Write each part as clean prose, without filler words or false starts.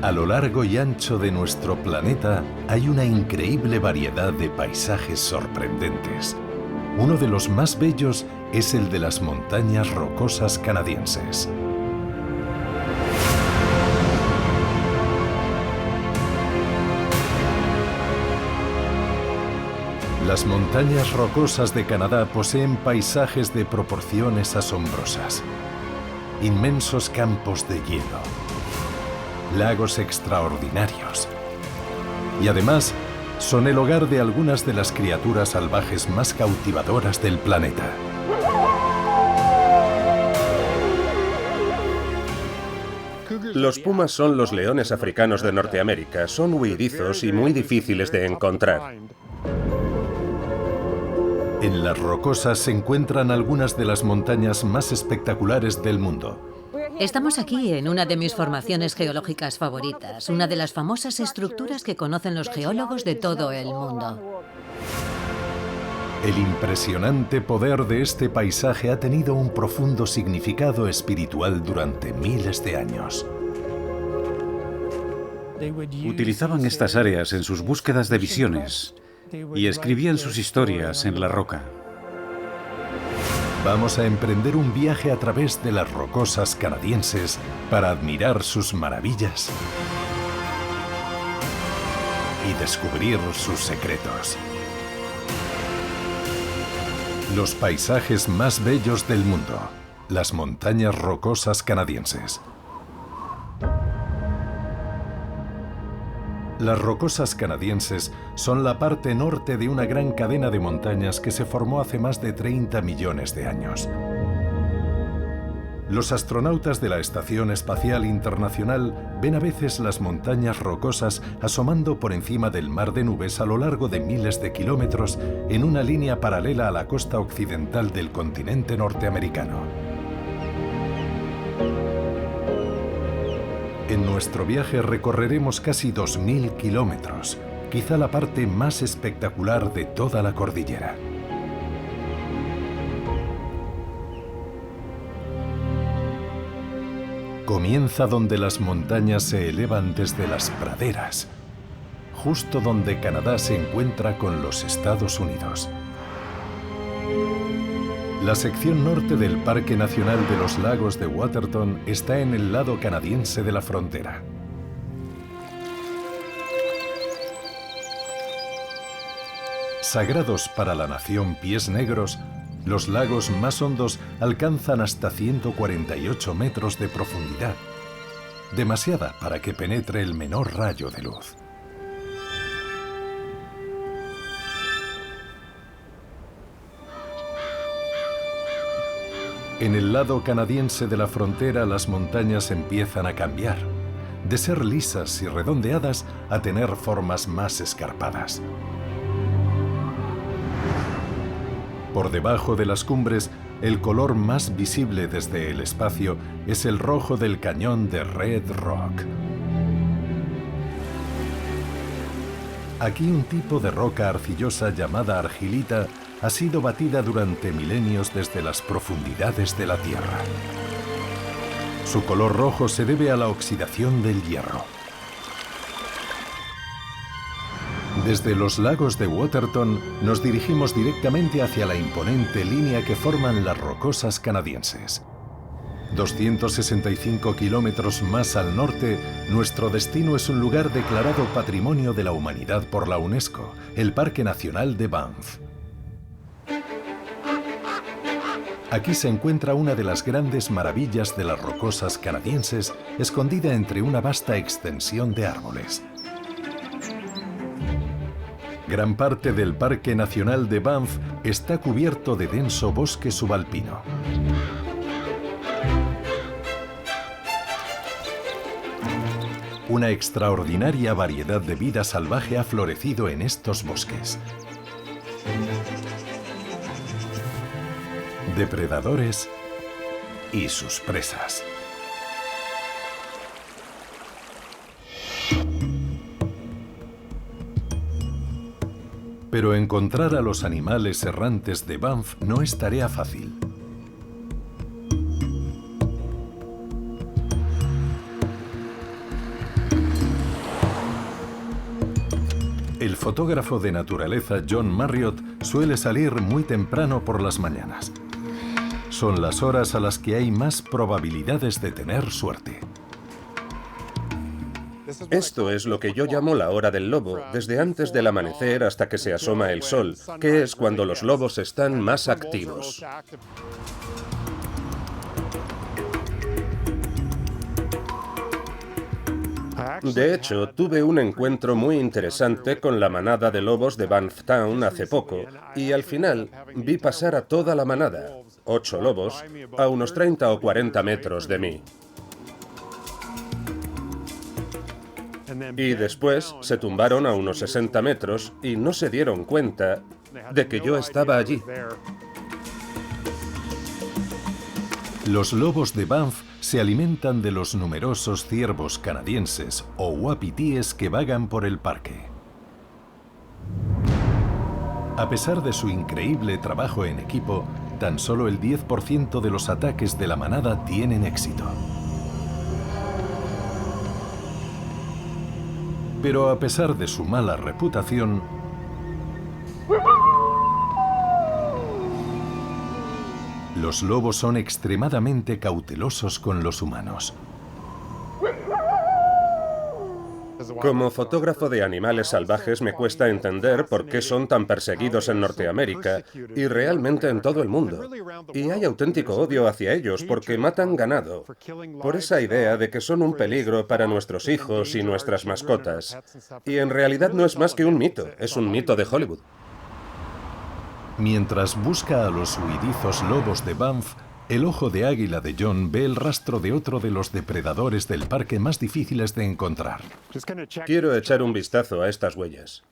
A lo largo y ancho de nuestro planeta hay una increíble variedad de paisajes sorprendentes. Uno de los más bellos es el de las montañas rocosas canadienses. Las montañas rocosas de Canadá poseen paisajes de proporciones asombrosas. Inmensos campos de hielo, lagos extraordinarios y además son el hogar de algunas de las criaturas salvajes más cautivadoras del planeta. Los pumas son los leones africanos de Norteamérica. Son huidizos y muy difíciles de encontrar. En las rocosas se encuentran algunas de las montañas más espectaculares del mundo. Estamos aquí en una de mis formaciones geológicas favoritas, una de las famosas estructuras que conocen los geólogos de todo el mundo. El impresionante poder de este paisaje ha tenido un profundo significado espiritual durante miles de años. Utilizaban estas áreas en sus búsquedas de visiones y escribían sus historias en la roca. Vamos a emprender un viaje a través de las rocosas canadienses para admirar sus maravillas y descubrir sus secretos. Los paisajes más bellos del mundo, las montañas rocosas canadienses. Las rocosas canadienses son la parte norte de una gran cadena de montañas que se formó hace más de 30 millones de años. Los astronautas de la Estación Espacial Internacional ven a veces las montañas rocosas asomando por encima del mar de nubes a lo largo de miles de kilómetros en una línea paralela a la costa occidental del continente norteamericano. En nuestro viaje recorreremos casi 2000 kilómetros, quizá la parte más espectacular de toda la cordillera. Comienza donde las montañas se elevan desde las praderas, justo donde Canadá se encuentra con los Estados Unidos. La sección norte del Parque Nacional de los Lagos de Waterton está en el lado canadiense de la frontera. Sagrados para la nación Pies Negros, los lagos más hondos alcanzan hasta 148 metros de profundidad, demasiada para que penetre el menor rayo de luz. En el lado canadiense de la frontera, las montañas empiezan a cambiar, de ser lisas y redondeadas a tener formas más escarpadas. Por debajo de las cumbres, el color más visible desde el espacio es el rojo del cañón de Red Rock. Aquí un tipo de roca arcillosa llamada argilita ha sido batida durante milenios desde las profundidades de la Tierra. Su color rojo se debe a la oxidación del hierro. Desde los lagos de Waterton nos dirigimos directamente hacia la imponente línea que forman las rocosas canadienses. 265 kilómetros más al norte, nuestro destino es un lugar declarado Patrimonio de la Humanidad por la UNESCO, el Parque Nacional de Banff. Aquí se encuentra una de las grandes maravillas de las rocosas canadienses, escondida entre una vasta extensión de árboles. Gran parte del Parque Nacional de Banff está cubierto de denso bosque subalpino. Una extraordinaria variedad de vida salvaje ha florecido en estos bosques. Depredadores y sus presas. Pero encontrar a los animales errantes de Banff no es tarea fácil. fotógrafo de naturaleza John Marriott suele salir muy temprano por las mañanas. Son las horas a las que hay más probabilidades de tener suerte. Esto es lo que yo llamo la hora del lobo, desde antes del amanecer hasta que se asoma el sol, que es cuando los lobos están más activos. De hecho, tuve un encuentro muy interesante con la manada de lobos de Banff Town hace poco, y al final vi pasar a toda la manada, 8 lobos, a unos 30 o 40 metros de mí. Y después se tumbaron a unos 60 metros y no se dieron cuenta de que yo estaba allí. Los lobos de Banff se alimentan de los numerosos ciervos canadienses o uapitíes que vagan por el parque. A pesar de su increíble trabajo en equipo, tan solo el 10% de los ataques de la manada tienen éxito. Pero a pesar de su mala reputación, los lobos son extremadamente cautelosos con los humanos. Como fotógrafo de animales salvajes me cuesta entender por qué son tan perseguidos en Norteamérica y realmente en todo el mundo. Y hay auténtico odio hacia ellos porque matan ganado, por esa idea de que son un peligro para nuestros hijos y nuestras mascotas. Y en realidad no es más que un mito, es un mito de Hollywood. Mientras busca a los huidizos lobos de Banff, el ojo de águila de John ve el rastro de otro de los depredadores del parque más difíciles de encontrar. Quiero echar un vistazo a estas huellas.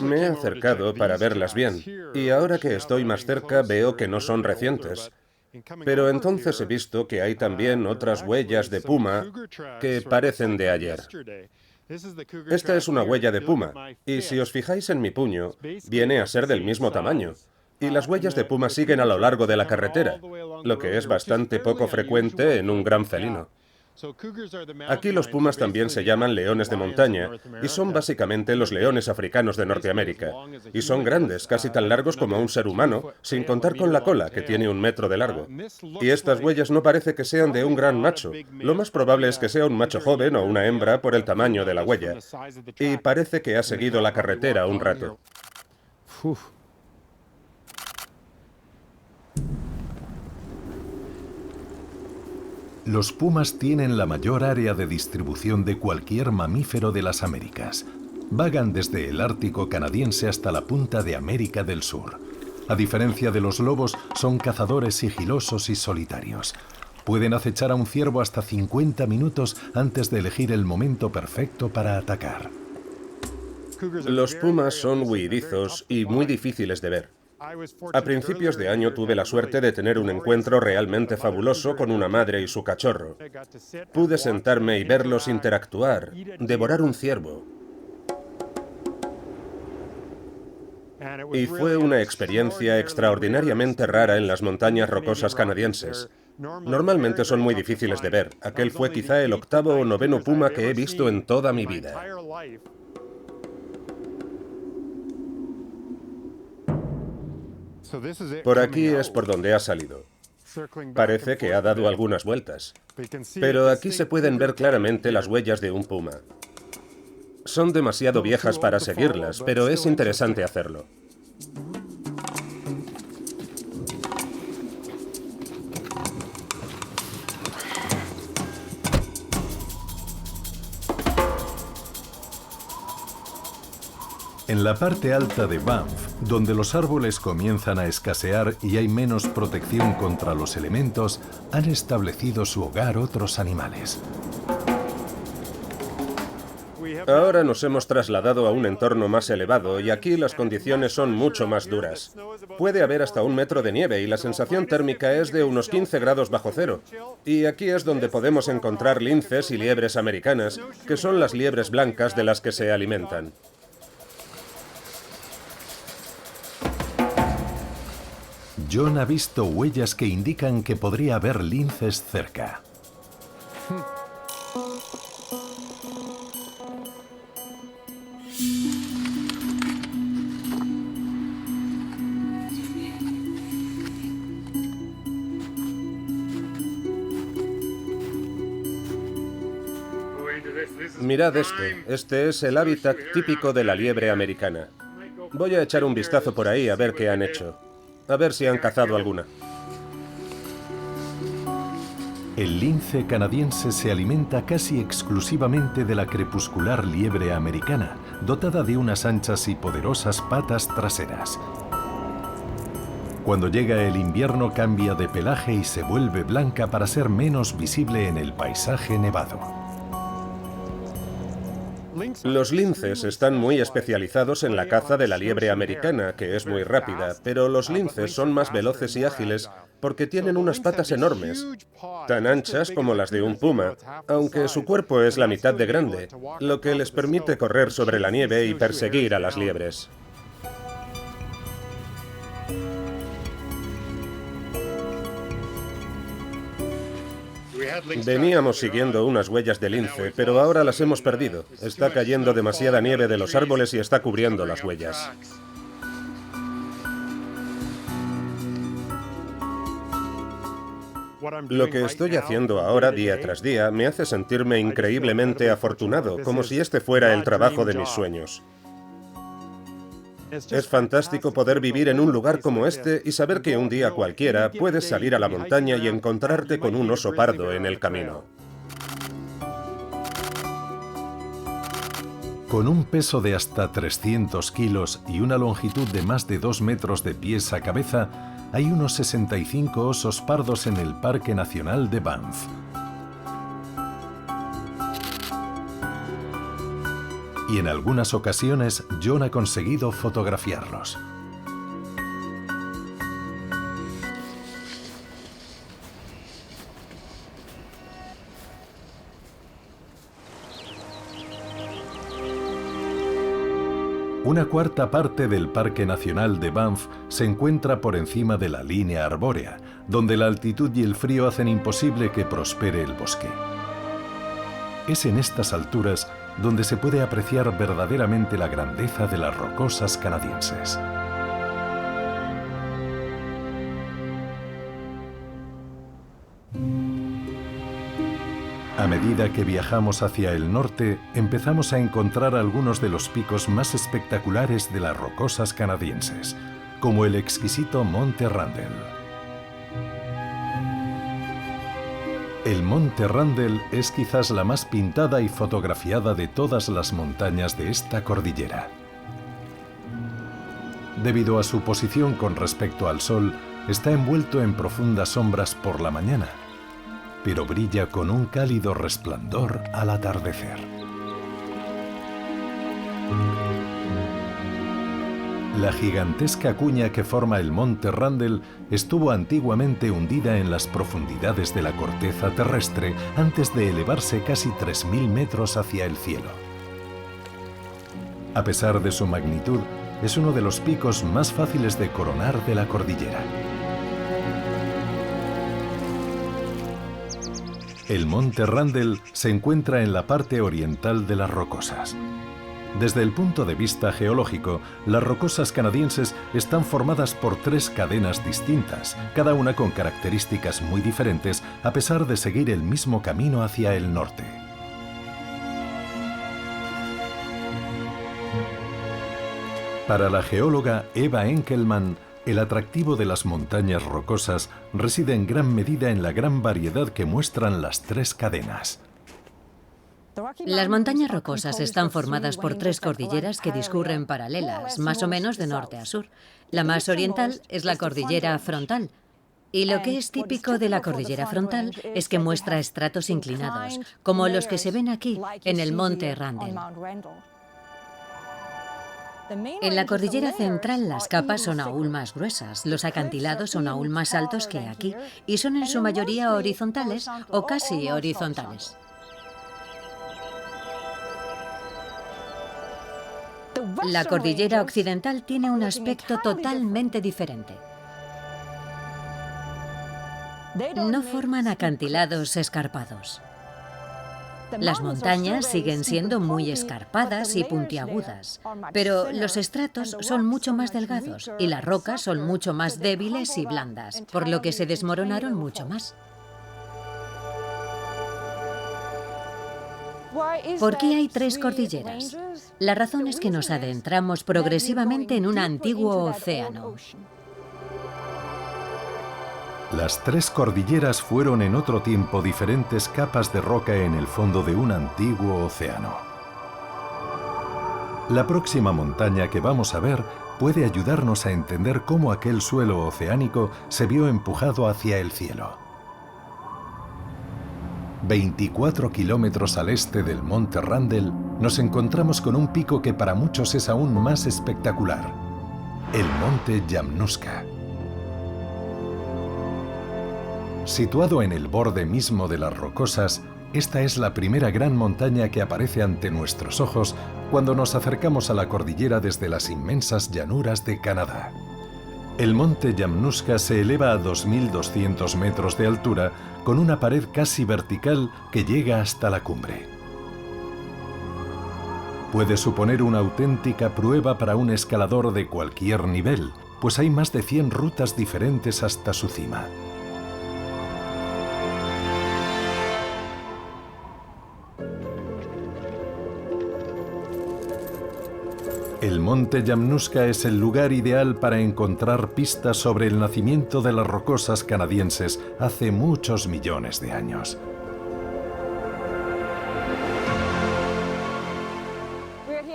Me he acercado para verlas bien, y ahora que estoy más cerca veo que no son recientes. Pero entonces he visto que hay también otras huellas de puma que parecen de ayer. Esta es una huella de puma, y si os fijáis en mi puño, viene a ser del mismo tamaño. Y las huellas de puma siguen a lo largo de la carretera, lo que es bastante poco frecuente en un gran felino. Aquí los pumas también se llaman leones de montaña, y son básicamente los leones africanos de Norteamérica. Y son grandes, casi tan largos como un ser humano, sin contar con la cola, que tiene 1 metro de largo. Y estas huellas no parece que sean de un gran macho. Lo más probable es que sea un macho joven o una hembra por el tamaño de la huella. Y parece que ha seguido la carretera un rato. Los pumas tienen la mayor área de distribución de cualquier mamífero de las Américas. Vagan desde el Ártico canadiense hasta la punta de América del Sur. A diferencia de los lobos, son cazadores sigilosos y solitarios. Pueden acechar a un ciervo hasta 50 minutos antes de elegir el momento perfecto para atacar. Los pumas son huidizos y muy difíciles de ver. A principios de año tuve la suerte de tener un encuentro realmente fabuloso con una madre y su cachorro. Pude sentarme y verlos interactuar, devorar un ciervo. Y fue una experiencia extraordinariamente rara en las montañas rocosas canadienses. Normalmente son muy difíciles de ver. Aquel fue quizá el 8º o 9º puma que he visto en toda mi vida. Por aquí es por donde ha salido. Parece que ha dado algunas vueltas. Pero aquí se pueden ver claramente las huellas de un puma. Son demasiado viejas para seguirlas, pero es interesante hacerlo. En la parte alta de Banff, donde los árboles comienzan a escasear y hay menos protección contra los elementos, han establecido su hogar otros animales. Ahora nos hemos trasladado a un entorno más elevado y aquí las condiciones son mucho más duras. Puede haber hasta 1 metro de nieve y la sensación térmica es de unos 15 grados bajo cero. Y aquí es donde podemos encontrar linces y liebres americanas, que son las liebres blancas de las que se alimentan. John ha visto huellas que indican que podría haber linces cerca. Mirad esto. Este es el hábitat típico de la liebre americana. Voy a echar un vistazo por ahí a ver qué han hecho. A ver si han cazado alguna. El lince canadiense se alimenta casi exclusivamente de la crepuscular liebre americana, dotada de unas anchas y poderosas patas traseras. Cuando llega el invierno cambia de pelaje y se vuelve blanca para ser menos visible en el paisaje nevado. Los linces están muy especializados en la caza de la liebre americana, que es muy rápida, pero los linces son más veloces y ágiles porque tienen unas patas enormes, tan anchas como las de un puma, aunque su cuerpo es la mitad de grande, lo que les permite correr sobre la nieve y perseguir a las liebres. Veníamos siguiendo unas huellas de lince, pero ahora las hemos perdido. Está cayendo demasiada nieve de los árboles y está cubriendo las huellas. Lo que estoy haciendo ahora día tras día me hace sentirme increíblemente afortunado, como si este fuera el trabajo de mis sueños. Es fantástico poder vivir en un lugar como este y saber que un día cualquiera puedes salir a la montaña y encontrarte con un oso pardo en el camino. Con un peso de hasta 300 kilos y una longitud de más de 2 metros de pies a cabeza, hay unos 65 osos pardos en el Parque Nacional de Banff. Y en algunas ocasiones John ha conseguido fotografiarlos. Una cuarta parte del Parque Nacional de Banff se encuentra por encima de la línea arbórea, donde la altitud y el frío hacen imposible que prospere el bosque. Es en estas alturas donde se puede apreciar verdaderamente la grandeza de las rocosas canadienses. A medida que viajamos hacia el norte, empezamos a encontrar algunos de los picos más espectaculares de las rocosas canadienses, como el exquisito Monte Randall. El Monte Randall es quizás la más pintada y fotografiada de todas las montañas de esta cordillera. Debido a su posición con respecto al sol, está envuelto en profundas sombras por la mañana, pero brilla con un cálido resplandor al atardecer. La gigantesca cuña que forma el Monte Randall estuvo antiguamente hundida en las profundidades de la corteza terrestre antes de elevarse casi 3.000 metros hacia el cielo. A pesar de su magnitud, es uno de los picos más fáciles de coronar de la cordillera. El Monte Randall se encuentra en la parte oriental de las Rocosas. Desde el punto de vista geológico, las rocosas canadienses están formadas por 3 cadenas distintas, cada una con características muy diferentes a pesar de seguir el mismo camino hacia el norte. Para la geóloga Eva Enkelman, el atractivo de las montañas rocosas reside en gran medida en la gran variedad que muestran las 3 cadenas. Las montañas rocosas están formadas por 3 cordilleras que discurren paralelas, más o menos de norte a sur. La más oriental es la cordillera frontal. Y lo que es típico de la cordillera frontal es que muestra estratos inclinados, como los que se ven aquí, en el Monte Randall. En la cordillera central las capas son aún más gruesas, los acantilados son aún más altos que aquí, y son en su mayoría horizontales o casi horizontales. La cordillera occidental tiene un aspecto totalmente diferente. No forman acantilados escarpados. Las montañas siguen siendo muy escarpadas y puntiagudas, pero los estratos son mucho más delgados y las rocas son mucho más débiles y blandas, por lo que se desmoronaron mucho más. ¿Por qué hay 3 cordilleras? La razón es que nos adentramos progresivamente en un antiguo océano. Las 3 cordilleras fueron en otro tiempo diferentes capas de roca en el fondo de un antiguo océano. La próxima montaña que vamos a ver puede ayudarnos a entender cómo aquel suelo oceánico se vio empujado hacia el cielo. 24 kilómetros al este del monte Randall nos encontramos con un pico que para muchos es aún más espectacular, el monte Yamnuska. Situado en el borde mismo de las rocosas, esta es la primera gran montaña que aparece ante nuestros ojos cuando nos acercamos a la cordillera desde las inmensas llanuras de Canadá. El monte Yamnuska se eleva a 2.200 metros de altura con una pared casi vertical que llega hasta la cumbre. Puede suponer una auténtica prueba para un escalador de cualquier nivel, pues hay más de 100 rutas diferentes hasta su cima. El monte Yamnuska es el lugar ideal para encontrar pistas sobre el nacimiento de las rocosas canadienses hace muchos millones de años.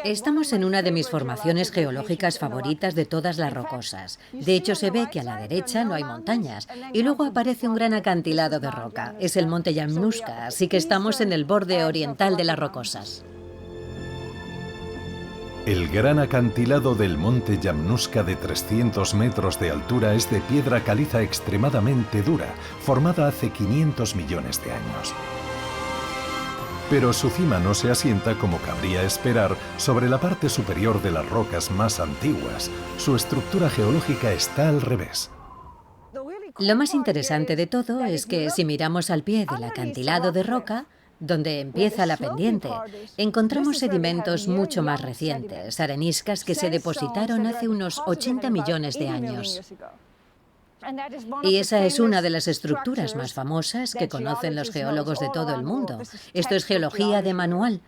Estamos en una de mis formaciones geológicas favoritas de todas las rocosas. De hecho, se ve que a la derecha no hay montañas y luego aparece un gran acantilado de roca. Es el monte Yamnuska, así que estamos en el borde oriental de las rocosas. El gran acantilado del monte Yamnuska de 300 metros de altura es de piedra caliza extremadamente dura, formada hace 500 millones de años. Pero su cima no se asienta como cabría esperar sobre la parte superior de las rocas más antiguas. Su estructura geológica está al revés. Lo más interesante de todo es que si miramos al pie del acantilado de roca, donde empieza la pendiente, encontramos sedimentos mucho más recientes, areniscas que se depositaron hace unos 80 millones de años. Y esa es una de las estructuras más famosas que conocen los geólogos de todo el mundo. Esto es geología de manual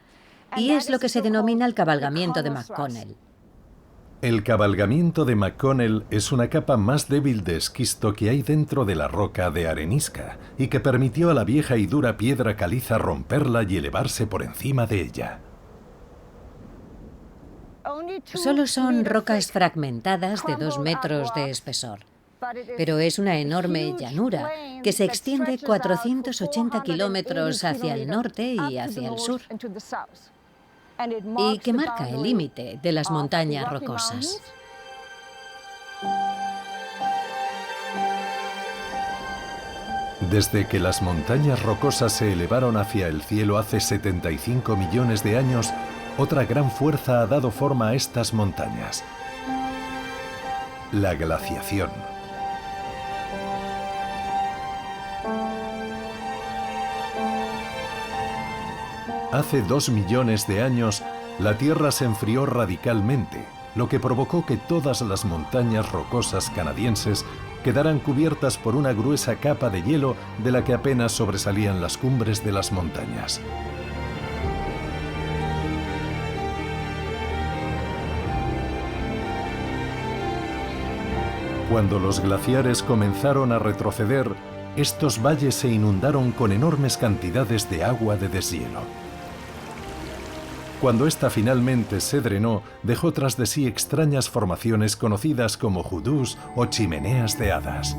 y es lo que se denomina el cabalgamiento de McConnell. El cabalgamiento de McConnell es una capa más débil de esquisto que hay dentro de la roca de arenisca y que permitió a la vieja y dura piedra caliza romperla y elevarse por encima de ella. Solo son rocas fragmentadas de 2 metros de espesor, pero es una enorme llanura que se extiende 480 kilómetros hacia el norte y hacia el sur, y que marca el límite de las montañas rocosas. Desde que las montañas rocosas se elevaron hacia el cielo hace 75 millones de años, otra gran fuerza ha dado forma a estas montañas: la glaciación. Hace 2 millones de años, la Tierra se enfrió radicalmente, lo que provocó que todas las montañas rocosas canadienses quedaran cubiertas por una gruesa capa de hielo de la que apenas sobresalían las cumbres de las montañas. Cuando los glaciares comenzaron a retroceder, estos valles se inundaron con enormes cantidades de agua de deshielo. Cuando ésta finalmente se drenó, dejó tras de sí extrañas formaciones conocidas como judús o chimeneas de hadas.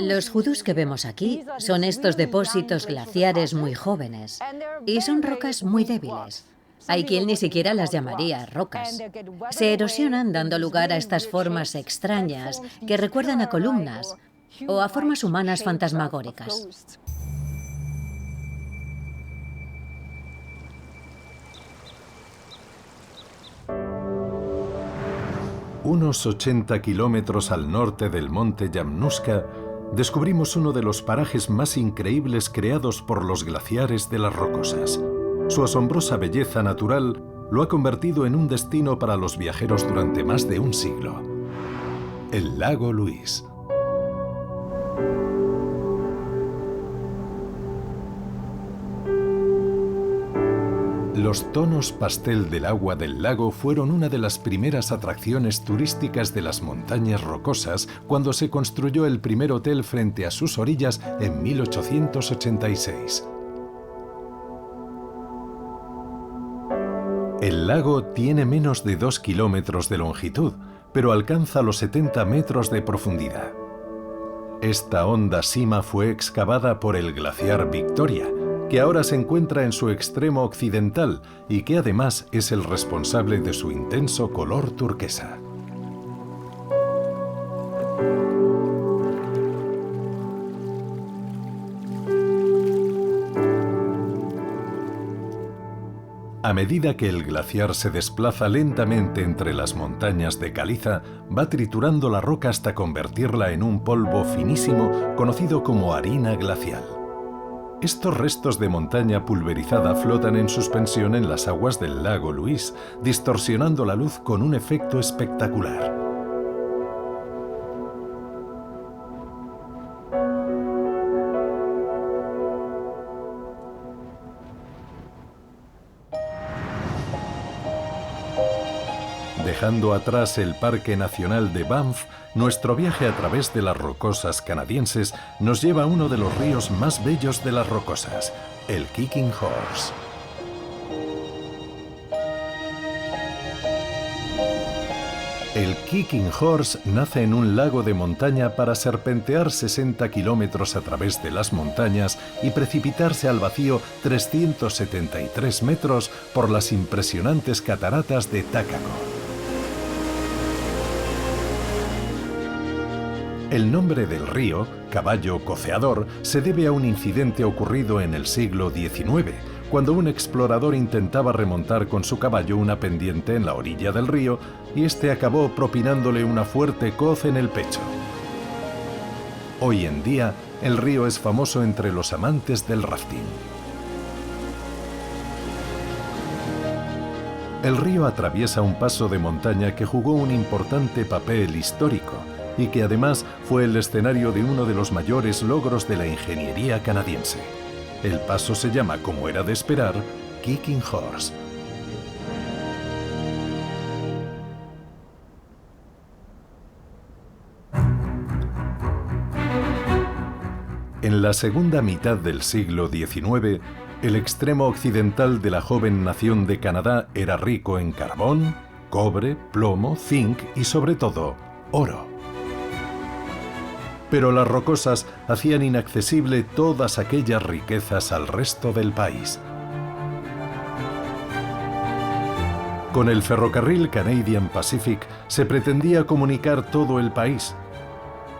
Los judús que vemos aquí son estos depósitos glaciares muy jóvenes y son rocas muy débiles. Hay quien ni siquiera las llamaría rocas. Se erosionan dando lugar a estas formas extrañas que recuerdan a columnas o a formas humanas fantasmagóricas. Unos 80 kilómetros al norte del monte Yamnuska, descubrimos uno de los parajes más increíbles creados por los glaciares de las rocosas. Su asombrosa belleza natural lo ha convertido en un destino para los viajeros durante más de un siglo: el lago Louise. Los tonos pastel del agua del lago fueron una de las primeras atracciones turísticas de las montañas rocosas cuando se construyó el primer hotel frente a sus orillas en 1886. El lago tiene menos de 2 kilómetros de longitud, pero alcanza los 70 metros de profundidad. Esta honda sima fue excavada por el glaciar Victoria, que ahora se encuentra en su extremo occidental y que además es el responsable de su intenso color turquesa. A medida que el glaciar se desplaza lentamente entre las montañas de caliza, va triturando la roca hasta convertirla en un polvo finísimo conocido como harina glacial. Estos restos de montaña pulverizada flotan en suspensión en las aguas del lago Louise, distorsionando la luz con un efecto espectacular. Dejando atrás el Parque Nacional de Banff, nuestro viaje a través de las rocosas canadienses nos lleva a uno de los ríos más bellos de las rocosas, el Kicking Horse. El Kicking Horse nace en un lago de montaña para serpentear 60 kilómetros a través de las montañas y precipitarse al vacío 373 metros por las impresionantes cataratas de Takako. El nombre del río, Caballo Coceador, se debe a un incidente ocurrido en el siglo XIX, cuando un explorador intentaba remontar con su caballo una pendiente en la orilla del río y este acabó propinándole una fuerte coz en el pecho. Hoy en día, el río es famoso entre los amantes del rafting. El río atraviesa un paso de montaña que jugó un importante papel histórico y que además fue el escenario de uno de los mayores logros de la ingeniería canadiense. El paso se llama, como era de esperar, Kicking Horse. En la segunda mitad del siglo XIX, el extremo occidental de la joven nación de Canadá era rico en carbón, cobre, plomo, zinc y sobre todo, oro. Pero las rocosas hacían inaccesible todas aquellas riquezas al resto del país. Con el ferrocarril Canadian Pacific se pretendía comunicar todo el país,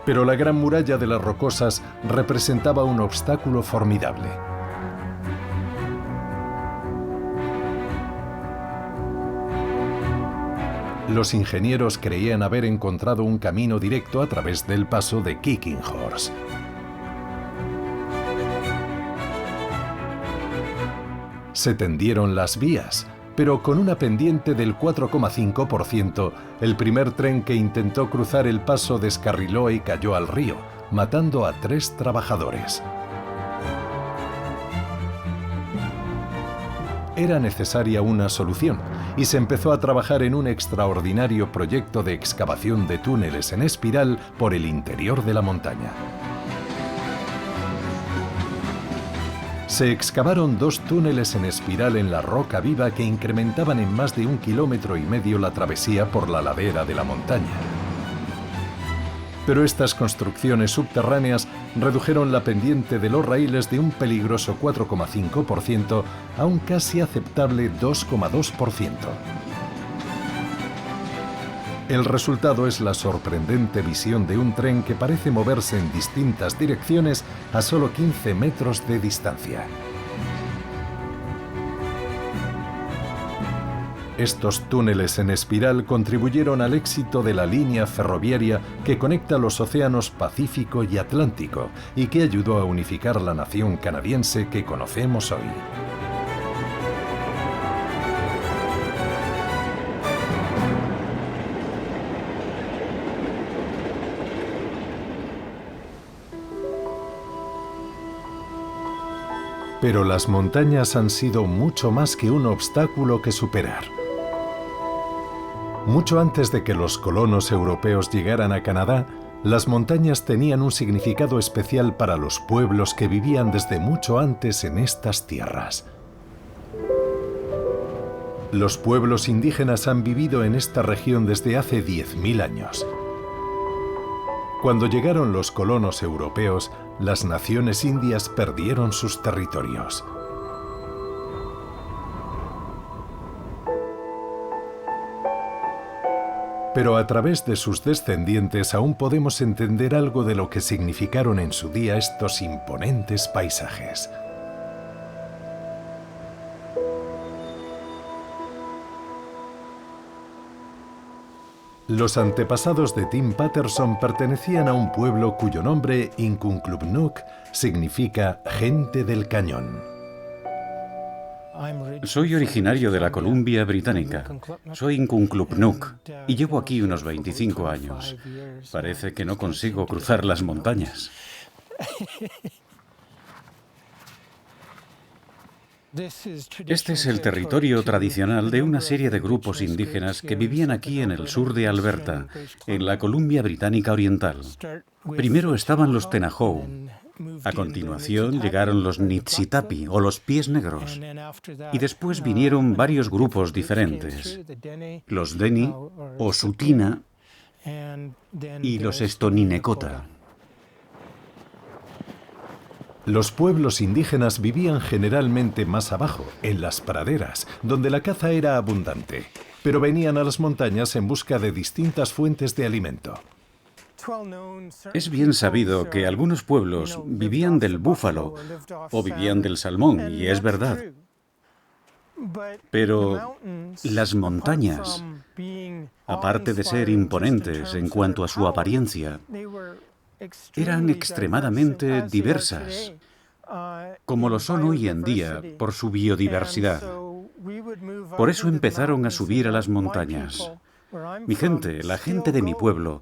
pero la Gran Muralla de las Rocosas representaba un obstáculo formidable. Los ingenieros creían haber encontrado un camino directo a través del paso de Kicking Horse. Se tendieron las vías, pero con una pendiente del 4,5%, el primer tren que intentó cruzar el paso descarriló y cayó al río, matando a 3 trabajadores. Era necesaria una solución y se empezó a trabajar en un extraordinario proyecto de excavación de túneles en espiral por el interior de la montaña. Se excavaron 2 túneles en espiral en la roca viva que incrementaban en más de 1,5 kilómetros la travesía por la ladera de la montaña. Pero estas construcciones subterráneas redujeron la pendiente de los raíles de un peligroso 4,5% a un casi aceptable 2,2%. El resultado es la sorprendente visión de un tren que parece moverse en distintas direcciones a solo 15 metros de distancia. Estos túneles en espiral contribuyeron al éxito de la línea ferroviaria que conecta los océanos Pacífico y Atlántico y que ayudó a unificar la nación canadiense que conocemos hoy. Pero las montañas han sido mucho más que un obstáculo que superar. Mucho antes de que los colonos europeos llegaran a Canadá, las montañas tenían un significado especial para los pueblos que vivían desde mucho antes en estas tierras. Los pueblos indígenas han vivido en esta región desde hace 10.000 años. Cuando llegaron los colonos europeos, las naciones indias perdieron sus territorios. Pero a través de sus descendientes aún podemos entender algo de lo que significaron en su día estos imponentes paisajes. Los antepasados de Tim Patterson pertenecían a un pueblo cuyo nombre, Inkuklupnuk, significa gente del cañón. Soy originario de la Columbia Británica. Soy Inkuklupnuk y llevo aquí unos 25 años. Parece que no consigo cruzar las montañas. Este es el territorio tradicional de una serie de grupos indígenas que vivían aquí en el sur de Alberta, en la Columbia Británica Oriental. Primero estaban los Tenahou. A continuación llegaron los Niitsitapi, o los Pies Negros. Y después vinieron varios grupos diferentes. Los Deni, o Sutina, y los Stoninekota. Los pueblos indígenas vivían generalmente más abajo, en las praderas, donde la caza era abundante, pero venían a las montañas en busca de distintas fuentes de alimento. Es bien sabido que algunos pueblos vivían del búfalo o vivían del salmón, y es verdad. Pero las montañas, aparte de ser imponentes en cuanto a su apariencia, eran extremadamente diversas, como lo son hoy en día por su biodiversidad. Por eso empezaron a subir a las montañas. Mi gente, la gente de mi pueblo,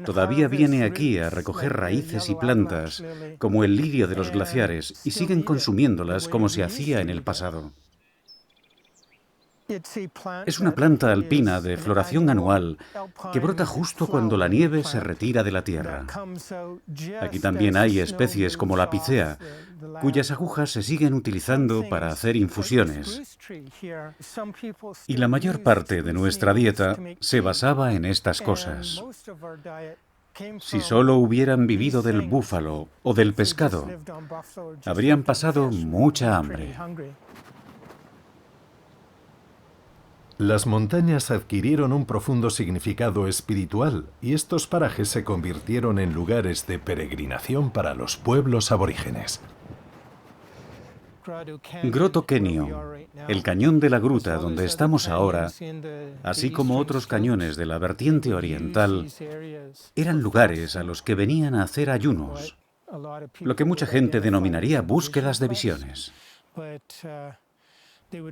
todavía viene aquí a recoger raíces y plantas, como el lirio de los glaciares, y siguen consumiéndolas como se hacía en el pasado. Es una planta alpina de floración anual que brota justo cuando la nieve se retira de la tierra. Aquí también hay especies como la picea, cuyas agujas se siguen utilizando para hacer infusiones. Y la mayor parte de nuestra dieta se basaba en estas cosas. Si solo hubieran vivido del búfalo o del pescado, habrían pasado mucha hambre. Las montañas adquirieron un profundo significado espiritual y estos parajes se convirtieron en lugares de peregrinación para los pueblos aborígenes. Grotto Kenio, el cañón de la gruta donde estamos ahora, así como otros cañones de la vertiente oriental, eran lugares a los que venían a hacer ayunos, lo que mucha gente denominaría búsquedas de visiones.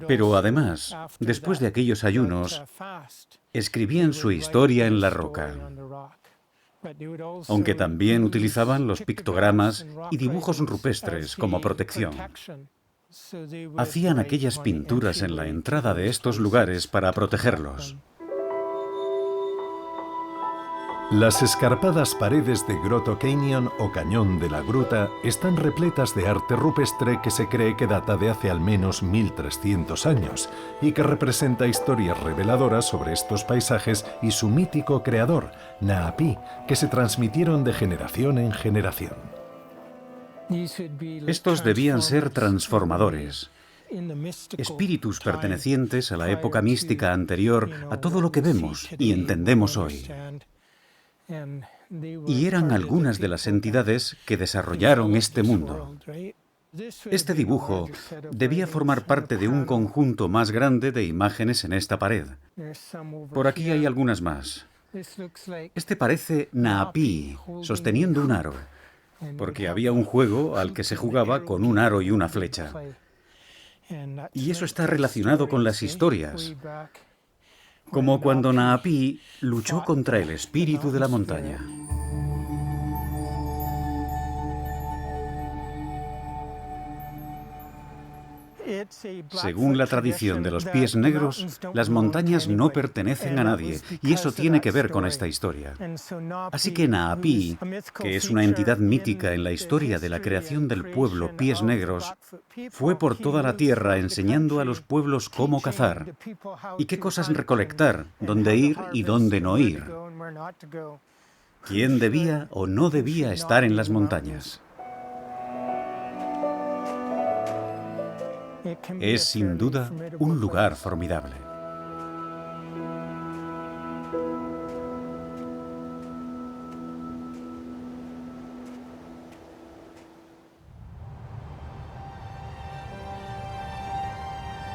Pero además, después de aquellos ayunos, escribían su historia en la roca, aunque también utilizaban los pictogramas y dibujos rupestres como protección. Hacían aquellas pinturas en la entrada de estos lugares para protegerlos. Las escarpadas paredes de Grotto Canyon o Cañón de la Gruta están repletas de arte rupestre que se cree que data de hace al menos 1300 años y que representa historias reveladoras sobre estos paisajes y su mítico creador, Naapí, que se transmitieron de generación en generación. Estos debían ser transformadores, espíritus pertenecientes a la época mística anterior a todo lo que vemos y entendemos hoy. Y eran algunas de las entidades que desarrollaron este mundo. Este dibujo debía formar parte de un conjunto más grande de imágenes en esta pared. Por aquí hay algunas más. Este parece Naapí sosteniendo un aro, porque había un juego al que se jugaba con un aro y una flecha. Y eso está relacionado con las historias, como cuando Naapí luchó contra el espíritu de la montaña. Según la tradición de los pies negros, las montañas no pertenecen a nadie, y eso tiene que ver con esta historia. Así que Naapí, que es una entidad mítica en la historia de la creación del pueblo Pies Negros, fue por toda la tierra enseñando a los pueblos cómo cazar y qué cosas recolectar, dónde ir y dónde no ir, quién debía o no debía estar en las montañas. Es sin duda un lugar formidable.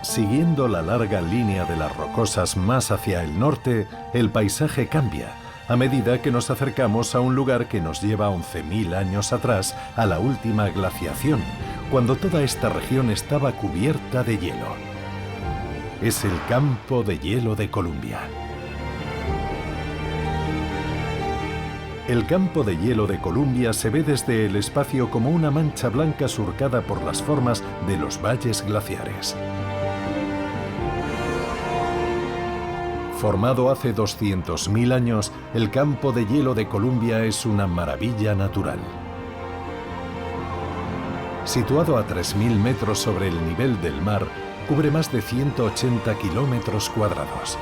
Siguiendo la larga línea de las rocosas más hacia el norte, el paisaje cambia a medida que nos acercamos a un lugar que nos lleva 11.000 años atrás, a la última glaciación, cuando toda esta región estaba cubierta de hielo. Es el campo de hielo de Columbia. El campo de hielo de Columbia se ve desde el espacio como una mancha blanca surcada por las formas de los valles glaciares. Formado hace 200.000 años, el campo de hielo de Columbia es una maravilla natural. Situado a 3.000 metros sobre el nivel del mar, cubre más de 180 kilómetros cuadrados.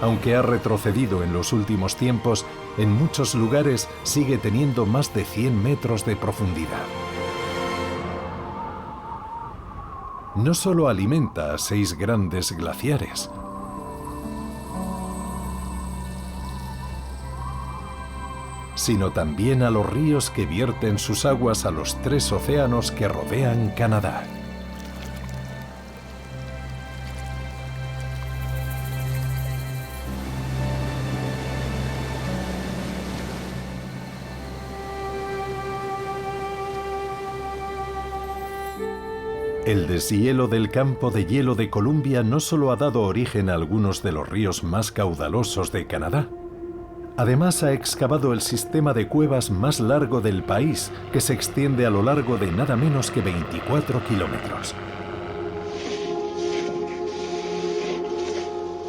Aunque ha retrocedido en los últimos tiempos, en muchos lugares sigue teniendo más de 100 metros de profundidad. No solo alimenta a 6 grandes glaciares, sino también a los ríos que vierten sus aguas a los 3 océanos que rodean Canadá. El deshielo del campo de hielo de Columbia no solo ha dado origen a algunos de los ríos más caudalosos de Canadá. Además, ha excavado el sistema de cuevas más largo del país, que se extiende a lo largo de nada menos que 24 kilómetros.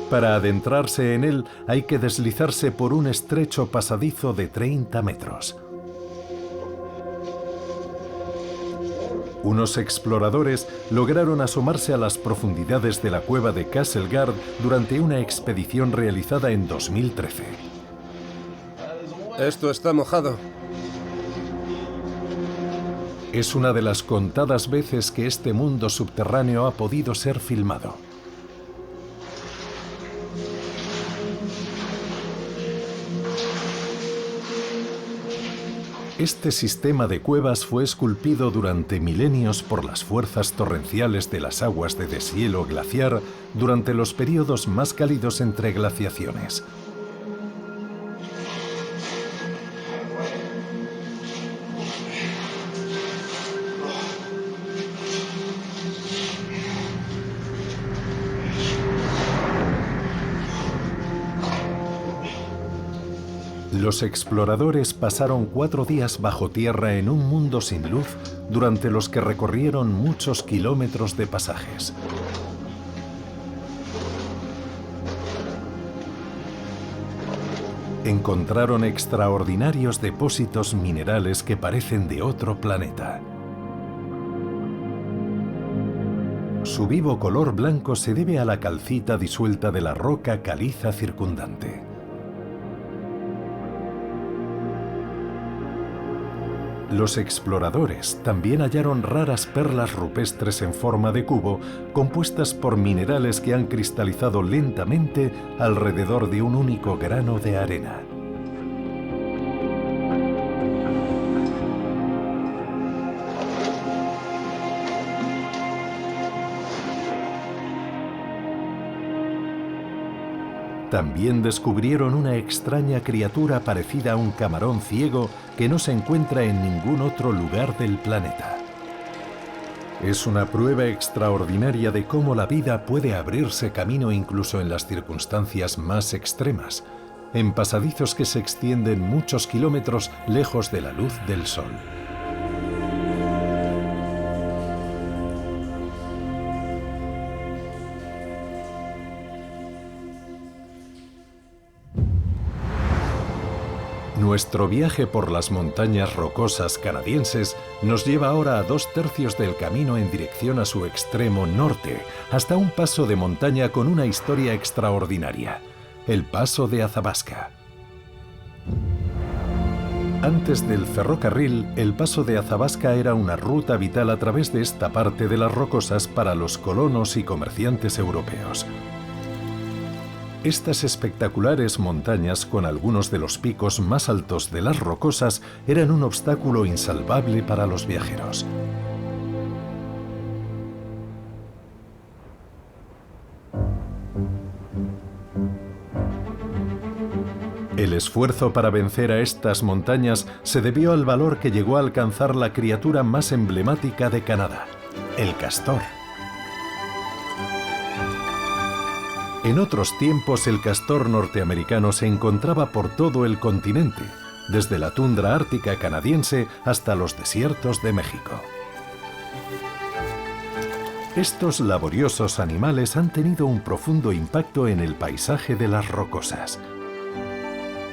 Para adentrarse en él, hay que deslizarse por un estrecho pasadizo de 30 metros. Unos exploradores lograron asomarse a las profundidades de la cueva de Castle Guard durante una expedición realizada en 2013. Esto está mojado. Es una de las contadas veces que este mundo subterráneo ha podido ser filmado. Este sistema de cuevas fue esculpido durante milenios por las fuerzas torrenciales de las aguas de deshielo glaciar durante los periodos más cálidos entre glaciaciones. Los exploradores pasaron 4 días bajo tierra en un mundo sin luz, durante los que recorrieron muchos kilómetros de pasajes. Encontraron extraordinarios depósitos minerales que parecen de otro planeta. Su vivo color blanco se debe a la calcita disuelta de la roca caliza circundante. Los exploradores también hallaron raras perlas rupestres en forma de cubo, compuestas por minerales que han cristalizado lentamente alrededor de un único grano de arena. También descubrieron una extraña criatura parecida a un camarón ciego que no se encuentra en ningún otro lugar del planeta. Es una prueba extraordinaria de cómo la vida puede abrirse camino incluso en las circunstancias más extremas, en pasadizos que se extienden muchos kilómetros lejos de la luz del sol. Nuestro viaje por las montañas rocosas canadienses nos lleva ahora a 2/3 del camino en dirección a su extremo norte, hasta un paso de montaña con una historia extraordinaria, el Paso de Athabasca. Antes del ferrocarril, el Paso de Athabasca era una ruta vital a través de esta parte de las rocosas para los colonos y comerciantes europeos. Estas espectaculares montañas, con algunos de los picos más altos de las rocosas, eran un obstáculo insalvable para los viajeros. El esfuerzo para vencer a estas montañas se debió al valor que llegó a alcanzar la criatura más emblemática de Canadá, el castor. En otros tiempos, el castor norteamericano se encontraba por todo el continente, desde la tundra ártica canadiense hasta los desiertos de México. Estos laboriosos animales han tenido un profundo impacto en el paisaje de las rocosas.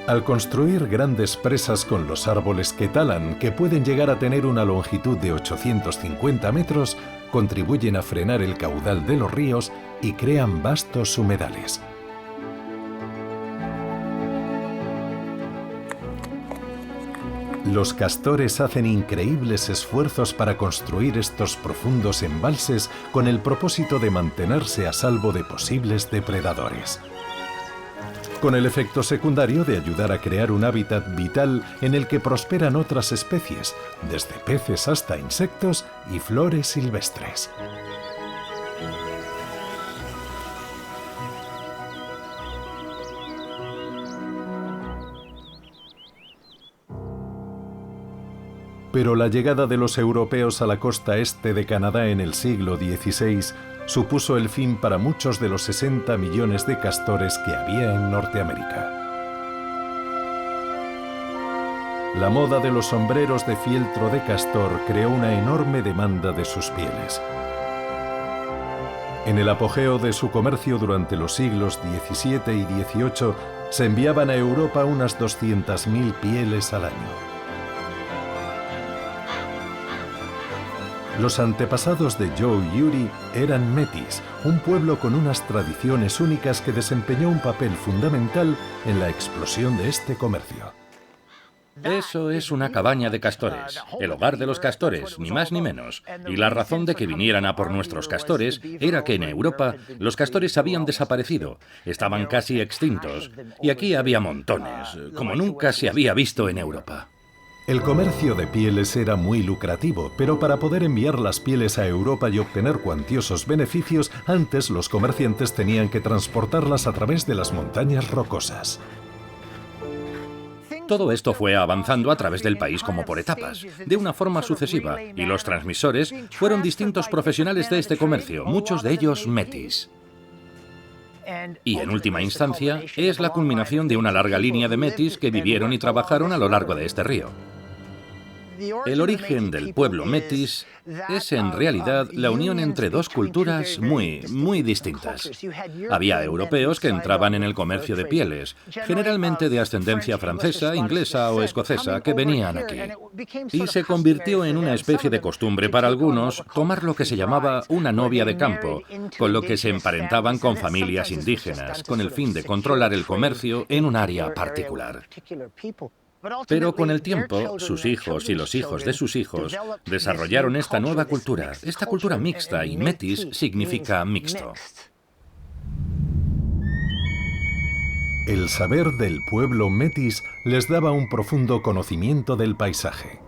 Al construir grandes presas con los árboles que talan, que pueden llegar a tener una longitud de 850 metros, contribuyen a frenar el caudal de los ríos y crean vastos humedales. Los castores hacen increíbles esfuerzos para construir estos profundos embalses con el propósito de mantenerse a salvo de posibles depredadores, con el efecto secundario de ayudar a crear un hábitat vital en el que prosperan otras especies, desde peces hasta insectos y flores silvestres. Pero la llegada de los europeos a la costa este de Canadá en el siglo XVI supuso el fin para muchos de los 60 millones de castores que había en Norteamérica. La moda de los sombreros de fieltro de castor creó una enorme demanda de sus pieles. En el apogeo de su comercio durante los siglos XVII y XVIII, se enviaban a Europa unas 200.000 pieles al año. Los antepasados de Joe Uri eran metis, un pueblo con unas tradiciones únicas que desempeñó un papel fundamental en la explosión de este comercio. Eso es una cabaña de castores, el hogar de los castores, ni más ni menos. Y la razón de que vinieran a por nuestros castores era que en Europa los castores habían desaparecido, estaban casi extintos, y aquí había montones, como nunca se había visto en Europa. El comercio de pieles era muy lucrativo, pero para poder enviar las pieles a Europa y obtener cuantiosos beneficios, antes los comerciantes tenían que transportarlas a través de las montañas rocosas. Todo esto fue avanzando a través del país como por etapas, de una forma sucesiva, y los transmisores fueron distintos profesionales de este comercio, muchos de ellos metis. Y en última instancia, es la culminación de una larga línea de metis que vivieron y trabajaron a lo largo de este río. El origen del pueblo metis es en realidad la unión entre dos culturas muy distintas. Había europeos que entraban en el comercio de pieles, generalmente de ascendencia francesa, inglesa o escocesa, que venían aquí. Y se convirtió en una especie de costumbre para algunos tomar lo que se llamaba una novia de campo, con lo que se emparentaban con familias indígenas, con el fin de controlar el comercio en un área particular. Pero con el tiempo, sus hijos y los hijos de sus hijos desarrollaron esta nueva cultura, esta cultura mixta, y metis significa mixto. El saber del pueblo metis les daba un profundo conocimiento del paisaje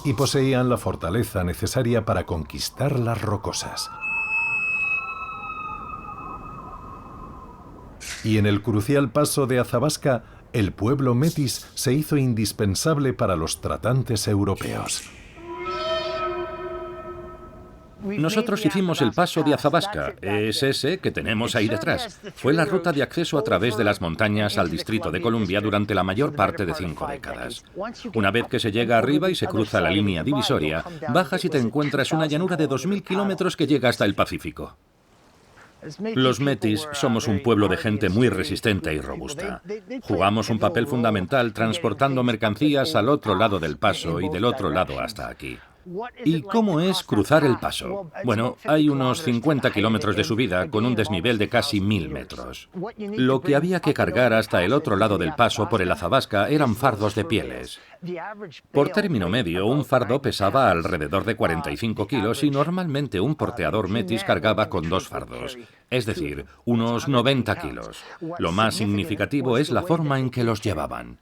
y poseían la fortaleza necesaria para conquistar las rocosas. Y en el crucial paso de Athabasca, el pueblo metis se hizo indispensable para los tratantes europeos. Nosotros hicimos el paso de Athabasca, es ese que tenemos ahí detrás. Fue la ruta de acceso a través de las montañas al Distrito de Columbia durante la mayor parte de 5 décadas. Una vez que se llega arriba y se cruza la línea divisoria, bajas y te encuentras una llanura de 2.000 kilómetros que llega hasta el Pacífico. Los Metis somos un pueblo de gente muy resistente y robusta. Jugamos un papel fundamental transportando mercancías al otro lado del paso y del otro lado hasta aquí. ¿Y cómo es cruzar el paso? Bueno, hay unos 50 kilómetros de subida con un desnivel de casi 1000 metros. Lo que había que cargar hasta el otro lado del paso por el Athabasca eran fardos de pieles. Por término medio, un fardo pesaba alrededor de 45 kilos y normalmente un porteador metis cargaba con 2 fardos, es decir, unos 90 kilos. Lo más significativo es la forma en que los llevaban.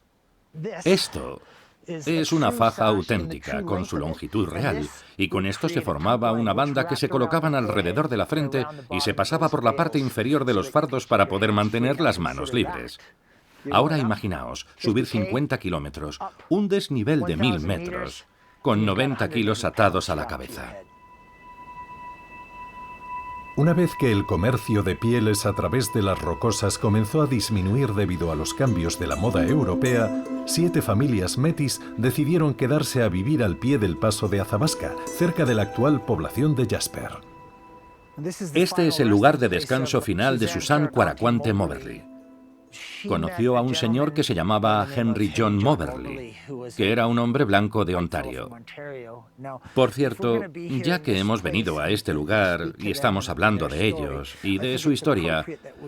Esto es una faja auténtica, con su longitud real, y con esto se formaba una banda que se colocaban alrededor de la frente y se pasaba por la parte inferior de los fardos para poder mantener las manos libres. Ahora imaginaos, subir 50 kilómetros, un desnivel de 1000 metros, con 90 kilos atados a la cabeza. Una vez que el comercio de pieles a través de las rocosas comenzó a disminuir debido a los cambios de la moda europea, 7 familias metis decidieron quedarse a vivir al pie del paso de Athabasca, cerca de la actual población de Jasper. Este es el lugar de descanso final de Susan Kwarakwante Moberly. Conoció a un señor que se llamaba Henry John Moberly, que era un hombre blanco de Ontario. Por cierto, ya que hemos venido a este lugar y estamos hablando de ellos y de su historia,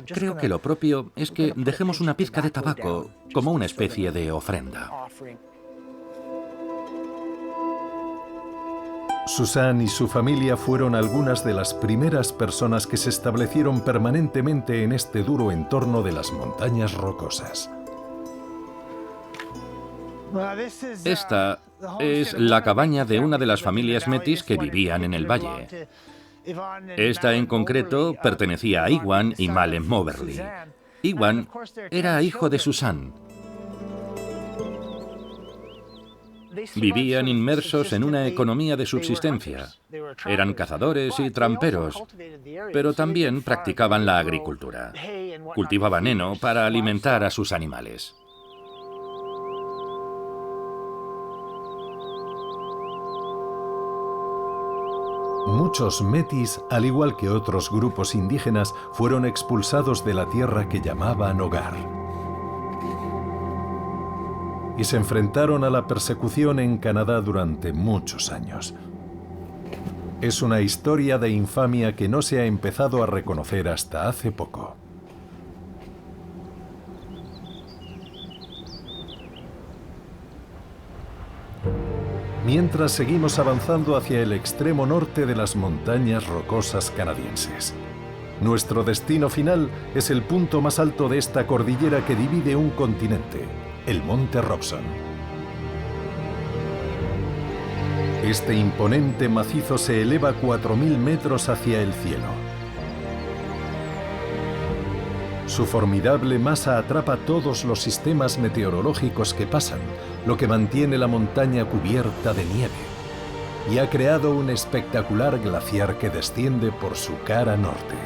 creo que lo propio es que dejemos una pizca de tabaco como una especie de ofrenda. Susan y su familia fueron algunas de las primeras personas que se establecieron permanentemente en este duro entorno de las montañas rocosas. Esta es la cabaña de una de las familias metis que vivían en el valle. Esta en concreto pertenecía a Iwan y Malem Moberly. Iwan era hijo de Susan. Vivían inmersos en una economía de subsistencia. Eran cazadores y tramperos, pero también practicaban la agricultura. Cultivaban heno para alimentar a sus animales. Muchos metis, al igual que otros grupos indígenas, fueron expulsados de la tierra que llamaban hogar. Y se enfrentaron a la persecución en Canadá durante muchos años. Es una historia de infamia que no se ha empezado a reconocer hasta hace poco. Mientras seguimos avanzando hacia el extremo norte de las montañas rocosas canadienses. Nuestro destino final es el punto más alto de esta cordillera que divide un continente, el Monte Robson. Este imponente macizo se eleva 4000 metros hacia el cielo. Su formidable masa atrapa todos los sistemas meteorológicos que pasan, lo que mantiene la montaña cubierta de nieve, y ha creado un espectacular glaciar que desciende por su cara norte.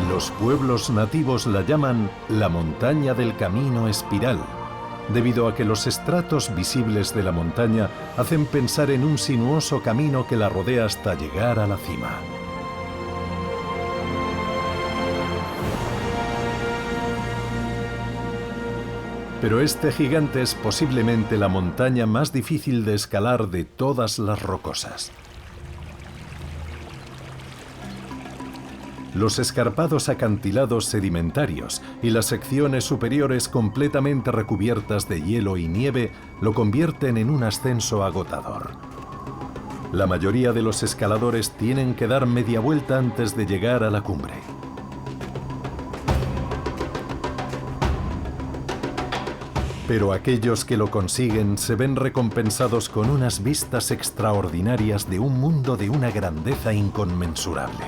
Los pueblos nativos la llaman la montaña del camino espiral, debido a que los estratos visibles de la montaña hacen pensar en un sinuoso camino que la rodea hasta llegar a la cima. Pero este gigante es posiblemente la montaña más difícil de escalar de todas las rocosas. Los escarpados acantilados sedimentarios y las secciones superiores completamente recubiertas de hielo y nieve lo convierten en un ascenso agotador. La mayoría de los escaladores tienen que dar media vuelta antes de llegar a la cumbre. Pero aquellos que lo consiguen se ven recompensados con unas vistas extraordinarias de un mundo de una grandeza inconmensurable.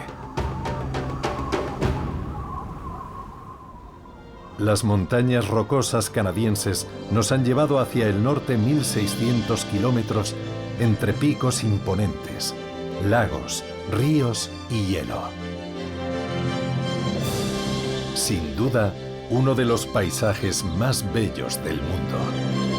Las montañas rocosas canadienses nos han llevado hacia el norte 1600 kilómetros entre picos imponentes, lagos, ríos y hielo. Sin duda, uno de los paisajes más bellos del mundo.